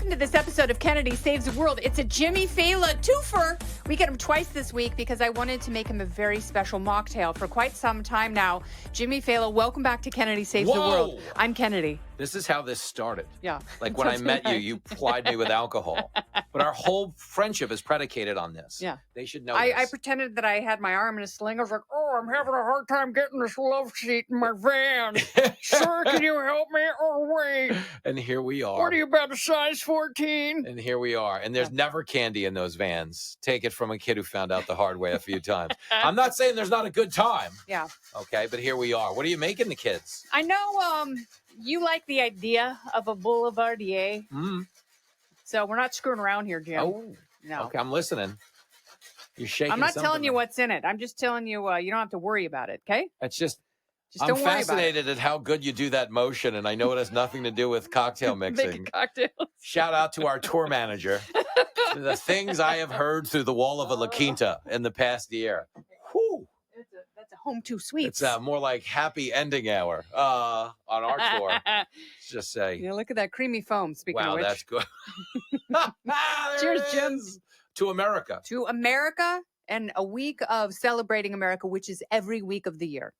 welcome to this episode of Kennedy Saves the World. It's a Jimmy Failla Two-Fer. We get him twice this week because I wanted to make him a very special mocktail for quite some time now. Jimmy Failla, welcome back to Kennedy Saves the World. I'm Kennedy. This is how this started. Yeah. Like when I met you, you plied me with alcohol. But our whole friendship is predicated on this. Yeah. They should know I this. pretended that I had my arm in a sling. I was like, oh, I'm having a hard time getting this love seat in my van. Sir, can you help me? Oh, wait. And here we are. What are you, about a size 14? And here we are. And there's never candy in those vans. Take it from a kid who found out the hard way a few times. I'm not saying there's not a good time. Yeah. Okay, but here we are. What are you making the kids? I know you like the idea of a boulevardier. So we're not screwing around here, Jim. Oh, no. Okay, I'm listening. You're shaking. I'm not telling something. you what's in it. I'm just telling you you don't have to worry about it, okay? It's just Just I'm don't worry about it. fascinated at how good you do that motion, and I know it has nothing to do with cocktail mixing. Making cocktails. Shout out to our tour manager. The things I have heard through the wall of a La Quinta in the past year. Whew. That's a home two suites. It's more like happy ending hour on our tour. Let's just say. Yeah, look at that creamy foam, speaking of Wow, which. that's good. Cheers, it Jim. is. To America. To America and a week of celebrating America, which is every week of the year.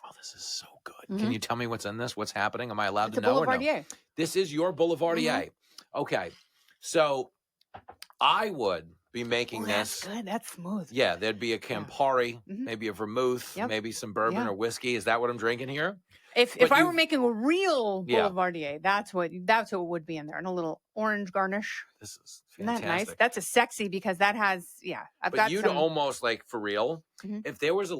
Oh, this is so good. Can you tell me what's in this? What's happening? Am I allowed It's to a know or no? boulevardier. This is your boulevardier. Okay. So I would be making That's this. good. That's smooth. Yeah, there'd be a Campari, maybe a vermouth, Yep. maybe some bourbon or whiskey. Is that what I'm drinking here? If But I you- were making a real Yeah. boulevardier, that's what would be in there, and a little orange garnish. This is Isn't that fantastic. nice? That's a sexy because that has I've But got you'd some. almost like for real. Mhm. If there was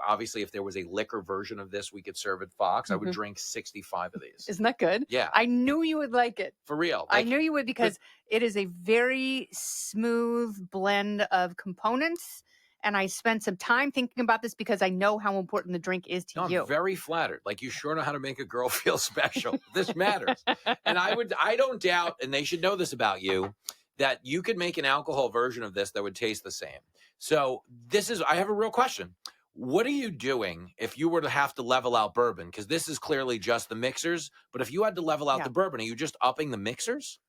obviously if there was a liquor version of this, we could serve at Fox. I would drink 65 of these. Isn't that good? Yeah, I knew you would like it. for real. I Like, knew you would because it is a very smooth blend of components. And I spent some time thinking about this because I know how important the drink is to no, you. I'm very flattered. Like you sure know how to make a girl feel special. This matters. And I don't doubt, and they should know this about you, that you could make an alcohol version of this that would taste the same. So I have a real question. What are you doing if you were to have to level out bourbon? Because this is clearly just the mixers. But if you had to level out the bourbon, are you just upping the mixers?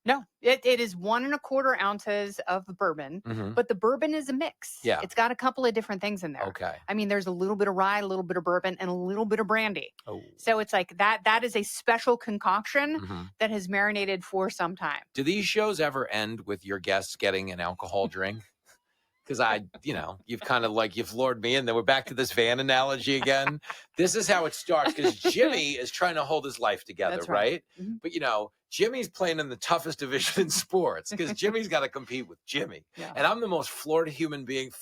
No, it is 1 1/4 ounces of bourbon, but the bourbon is a mix. Yeah. It's got a couple of different things in there. Okay. I mean, there's a little bit of rye, a little bit of bourbon, and a little bit of brandy. Oh. So it's like that is a special concoction that has marinated for some time. Do these shows ever end with your guests getting an alcohol drink? Because you've kind of like, you've lured me in. Then we're back to this van analogy again. This is how it starts because Jimmy is trying to hold his life together, That's right? right. But, Jimmy's playing in the toughest division in sports because Jimmy's got to compete with Jimmy. Yeah. And I'm the most flawed human being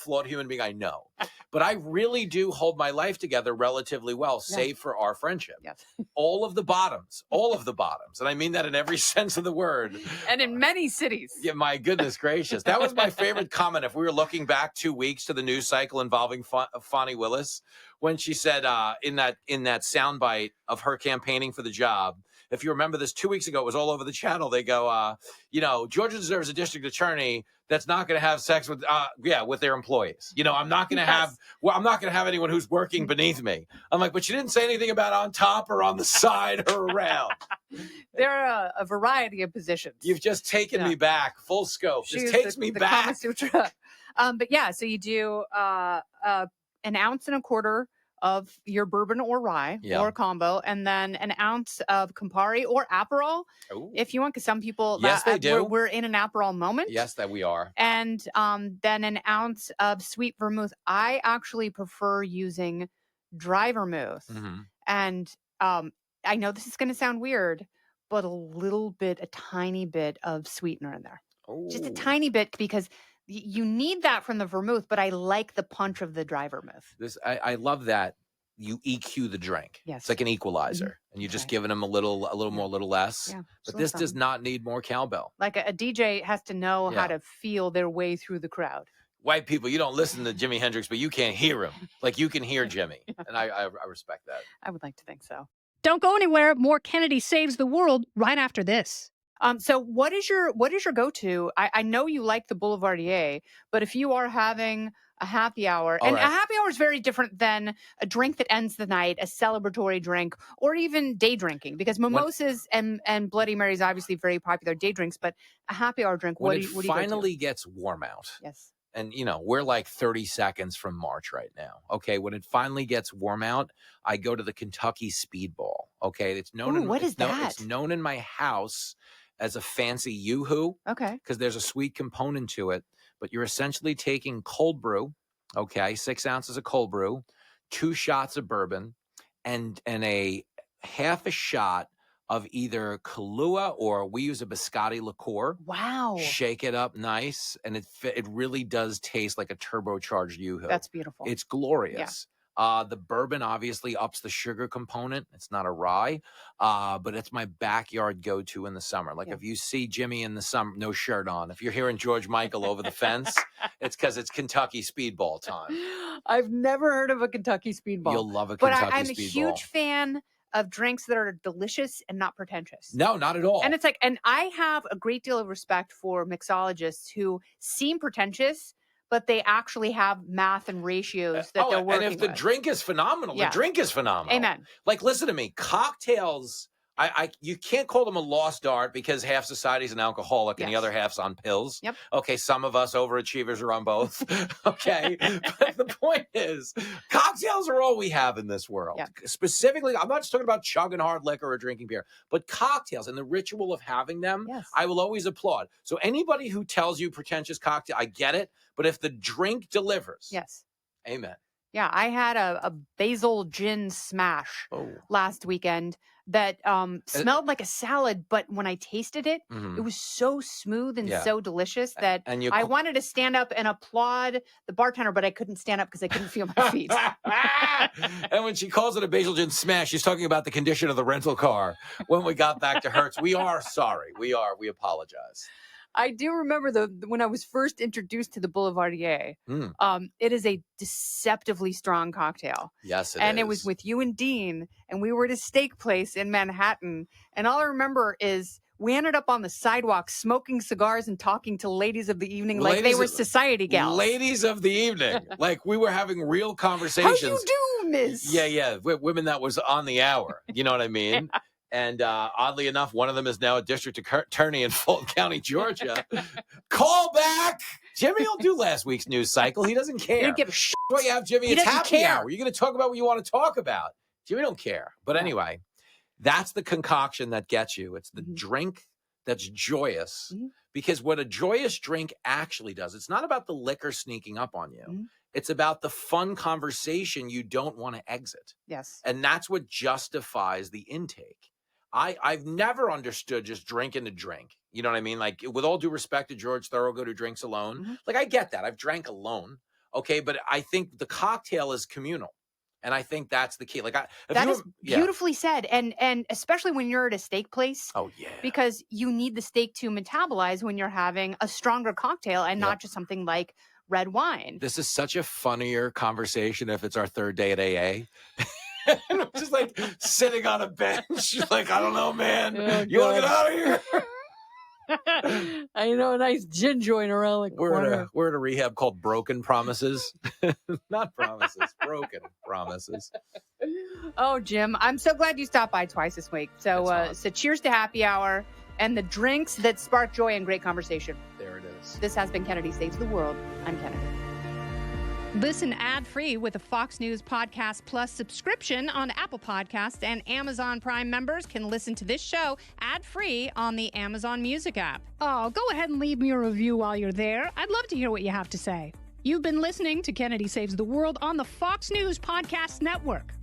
I know. But I really do hold my life together relatively well, save for our friendship. Yes. All of the bottoms. And I mean that in every sense of the word. And in many cities. Yeah, my goodness gracious. That was my favorite comment. If we were looking back 2 weeks to the news cycle involving Fonnie Willis, when she said in that soundbite of her campaigning for the job, if you remember this 2 weeks ago, it was all over the channel. They go, Georgia deserves a district attorney that's not going to have sex with their employees. I'm not going to I'm not going to have anyone who's working beneath me. I'm like, but you didn't say anything about on top or on the side or around. There are a variety of positions. You've just taken me back, full scope. This takes me the back. Kama Sutra. But yeah, so you do 1.25 ounces of your bourbon or rye or combo, and then 1 ounce of Campari or Aperol, if you want, because some people they do. We're in an Aperol moment. Yes, that we are. And then 1 ounce of sweet vermouth. I actually prefer using dry vermouth, and I know this is going to sound weird, but a tiny bit of sweetener in there, just a tiny bit, because you need that from the vermouth, but I like the punch of the dry vermouth. I love that you EQ the drink. Yes. It's like an equalizer, and you're just giving them a little more, a little less. Yeah, but this does not need more cowbell. Like a DJ has to know how to feel their way through the crowd. White people, you don't listen to Jimi Hendrix, but you can't hear him. Like you can hear Jimmy, and I respect that. I would like to think so. Don't go anywhere. More Kennedy Saves the World right after this. So what is your go-to? I know you like the Boulevardier, but if you are having a happy hour, All and a right. happy hour is very different than a drink that ends the night, a celebratory drink, or even day drinking, because mimosas and Bloody Marys obviously very popular day drinks, but a happy hour drink, When what it do you go to? finally gets warm out, Yes. and we're like 30 seconds from March right now. Okay, when it finally gets warm out, I go to the Kentucky Speedball. Okay, it's known Ooh, what is that? It's known in my house as a fancy yoo-hoo. Okay. Because there's a sweet component to it. But you're essentially taking cold brew. Okay, 6 ounces of cold brew, 2 shots of bourbon, and a half a shot of either Kahlua, or we use a biscotti liqueur. Wow. Shake it up nice, and it really does taste like a turbocharged yoo-hoo. That's beautiful. It's glorious. The bourbon obviously ups the sugar component. It's not a rye, but it's my backyard go-to in the summer. Like if you see Jimmy in the summer, no shirt on, if you're hearing George Michael over the fence, it's because it's Kentucky Speedball time. I've never heard of a Kentucky Speedball. You'll love a Kentucky Speedball. But I'm a huge fan of drinks that are delicious and not pretentious. No, not at all. And it's like, and I have a great deal of respect for mixologists who seem pretentious, but they actually have math and ratios that they're working with. And if the drink is phenomenal, the drink is phenomenal. Amen. Like, listen to me, cocktails, you can't call them a lost art because half society's an alcoholic and the other half's on pills. Yep. Okay, some of us overachievers are on both. Okay, but the point is, cocktails are all we have in this world. Yep. Specifically, I'm not just talking about chugging hard liquor or drinking beer, but cocktails and the ritual of having them, I will always applaud. So anybody who tells you pretentious cocktail, I get it, but if the drink delivers, amen. Yeah, I had a basil gin smash last weekend that smelled like a salad, but when I tasted it, it was so smooth and so delicious that I wanted to stand up and applaud the bartender, but I couldn't stand up because I couldn't feel my feet. And when she calls it a basil gin smash, she's talking about the condition of the rental car when we got back to Hertz. We are sorry. We apologize. I do remember when I was first introduced to the Boulevardier. It is a deceptively strong cocktail. Yes, and it was with you and Dean, and we were at a steak place in Manhattan. And all I remember is we ended up on the sidewalk smoking cigars and talking to ladies of the evening like they were society gals. Ladies of the evening. Like we were having real conversations. How you do, miss? Yeah. Women that was on the hour. You know what I mean? And oddly enough, one of them is now a district attorney in Fulton County, Georgia. Call back. Jimmy will do last week's news cycle. He doesn't care. He didn't give a shit. That's why you have Jimmy. It's happy hour. You're going to talk about what you want to talk about. Jimmy don't care. But anyway, that's the concoction that gets you. It's the drink that's joyous. Because what a joyous drink actually does, it's not about the liquor sneaking up on you. It's about the fun conversation you don't want to exit. Yes. And that's what justifies the intake. I've never understood just drinking to drink. You know what I mean? Like, with all due respect to George Thorogood, who drinks alone. Like, I get that. I've drank alone. Okay. But I think the cocktail is communal. And I think that's the key. Like, that is beautifully said. And especially when you're at a steak place. Oh, yeah. Because you need the steak to metabolize when you're having a stronger cocktail and not just something like red wine. This is such a funnier conversation if it's our third day at AA. And I'm just like sitting on a bench, like, I don't know, man. You want to get out of here? I know, a nice gin joint around the corner. We're at a rehab called Broken Promises. Not promises, broken promises. Oh, Jim, I'm so glad you stopped by twice this week. So cheers to happy hour and the drinks that spark joy and great conversation. There it is. This has been Kennedy Saves the World. I'm Kennedy. Listen ad-free with a Fox News Podcast Plus subscription on Apple Podcasts, and Amazon Prime members can listen to this show ad-free on the Amazon Music app. Oh, go ahead and leave me a review while you're there. I'd love to hear what you have to say. You've been listening to Kennedy Saves the World on the Fox News Podcast Network.